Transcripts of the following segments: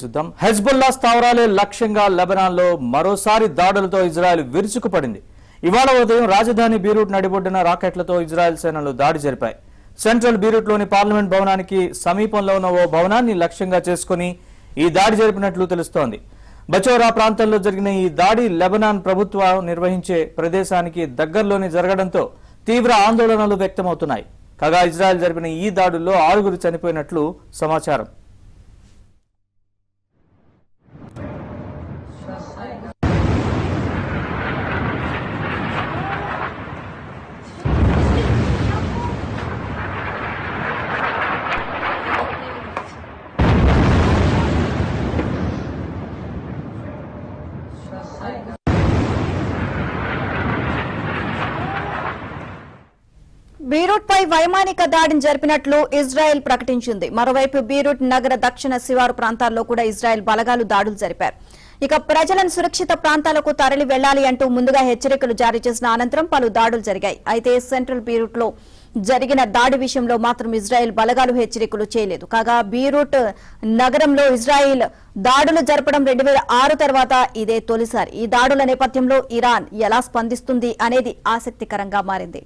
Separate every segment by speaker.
Speaker 1: చూద్దాం. హెజ్బుల్లా స్థావరాలే లక్ష్యంగా లెబనాన్లో మరోసారి దాడులతో ఇజ్రాయెల్ విరుచుకుపడింది. ఇవాళ ఉదయం రాజధాని బీరూట్ నడిబొడ్డున రాకెట్లతో ఇజ్రాయెల్ సేనలు దాడి జరిపాయి. సెంట్రల్ బీరూట్లోని పార్లమెంట్ భవనానికి సమీపంలో ఉన్న ఓ భవనాన్ని లక్ష్యంగా చేసుకుని ఈ దాడి జరిపినట్లు తెలుస్తోంది. బచోరా ప్రాంతంలో జరిగిన ఈ దాడి లెబనాన్ ప్రభుత్వం నిర్వహించే ప్రదేశానికి దగ్గరలోనే జరగడంతో తీవ్ర ఆందోళనలు వ్యక్తమవుతున్నాయి. కాగా ఇజ్రాయెల్ జరిపిన ఈ దాడుల్లో 6 చనిపోయినట్లు సమాచారం.
Speaker 2: బీరూట్ పై వైమానిక దాడిని జరిపినట్లు ఇజ్రాయెల్ ప్రకటించింది. మరోవైపు బీరూట్ నగర దక్షిణ శివారు ప్రాంతాల్లో కూడా ఇజ్రాయెల్ బలగాలు దాడులు జరిపారు. ఇక ప్రజలను సురక్షిత ప్రాంతాలకు తరలి వెళ్లాలి అంటూ ముందుగా హెచ్చరికలు జారీ చేసిన అనంతరం పలు దాడులు జరిగాయి. అయితే సెంట్రల్ బీరూట్ లో జరిగిన దాడి విషయంలో మాత్రం ఇజ్రాయెల్ బలగాలు హెచ్చరికలు చేయలేదు. కాగా బీరూట్ నగరంలో ఇజ్రాయెల్ దాడులు జరపడం 2006 తర్వాత ఇదే తొలిసారి. ఈ దాడుల నేపథ్యంలో ఇరాన్ ఎలా స్పందిస్తుంది అనేది ఆసక్తికరంగా మారింది.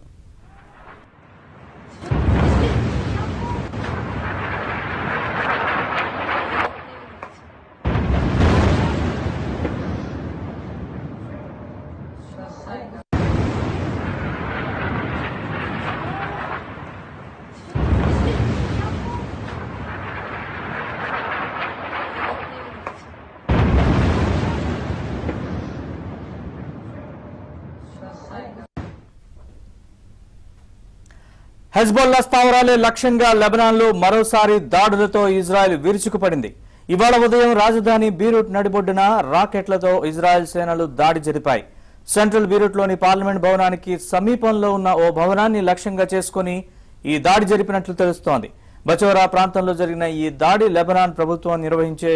Speaker 1: హెజ్బుల్లా స్థావరాలే లక్ష్యంగా లెబనాన్లో మరోసారి దాడులతో ఇజ్రాయెల్ విరుచుకుపడింది. ఇవాళ ఉదయం రాజధాని బీరూట్ నడిబొడ్డున రాకెట్లతో ఇజ్రాయెల్ సేనలు దాడి జరిపాయి. సెంట్రల్ బీరూట్లోని పార్లమెంట్ భవనానికి సమీపంలో ఉన్న ఓ భవనాన్ని లక్ష్యంగా చేసుకుని ఈ దాడి జరిపినట్లు తెలుస్తోంది. బచోరా ప్రాంతంలో జరిగిన ఈ దాడి లెబనాన్ ప్రభుత్వం నిర్వహించే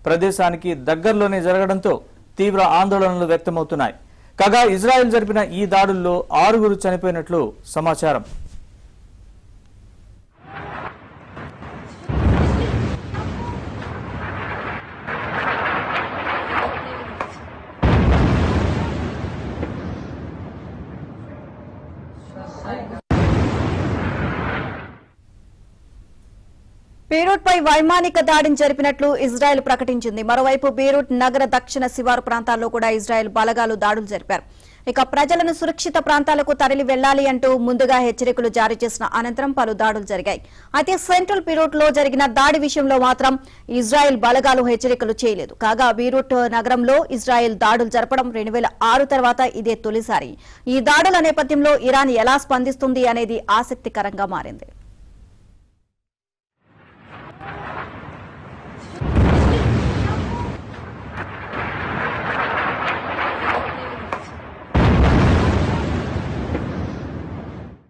Speaker 1: ప్రదేశానికి దగ్గరలోనే జరగడంతో తీవ్ర ఆందోళనలు వ్యక్తమవుతున్నాయి. కాగా ఇజ్రాయెల్ జరిపిన ఈ దాడుల్లో 6 చనిపోయినట్లు సమాచారం.
Speaker 2: బీరూట్ పై వైమానిక దాడిని జరిపినట్లు ఇజ్రాయెల్ ప్రకటించింది. మరోవైపు బీరూట్ నగర దక్షిణ శివారు ప్రాంతాల్లో కూడా ఇజ్రాయెల్ బలగాలు దాడులు జరిపారు. ఇక ప్రజలను సురక్షిత ప్రాంతాలకు తరలి వెళ్లాలి అంటూ ముందుగా హెచ్చరికలు జారీ చేసిన అనంతరం పలు దాడులు జరిగాయి. అయితే సెంట్రల్ బీరూట్ లో జరిగిన దాడి విషయంలో మాత్రం ఇజ్రాయెల్ బలగాలు హెచ్చరికలు చేయలేదు. కాగా బీరూట్ నగరంలో ఇజ్రాయెల్ దాడులు జరపడం 2006 తర్వాత ఇదే తొలిసారి. ఈ దాడుల నేపథ్యంలో ఇరాన్ ఎలా స్పందిస్తుంది అనేది ఆసక్తికరంగా మారింది.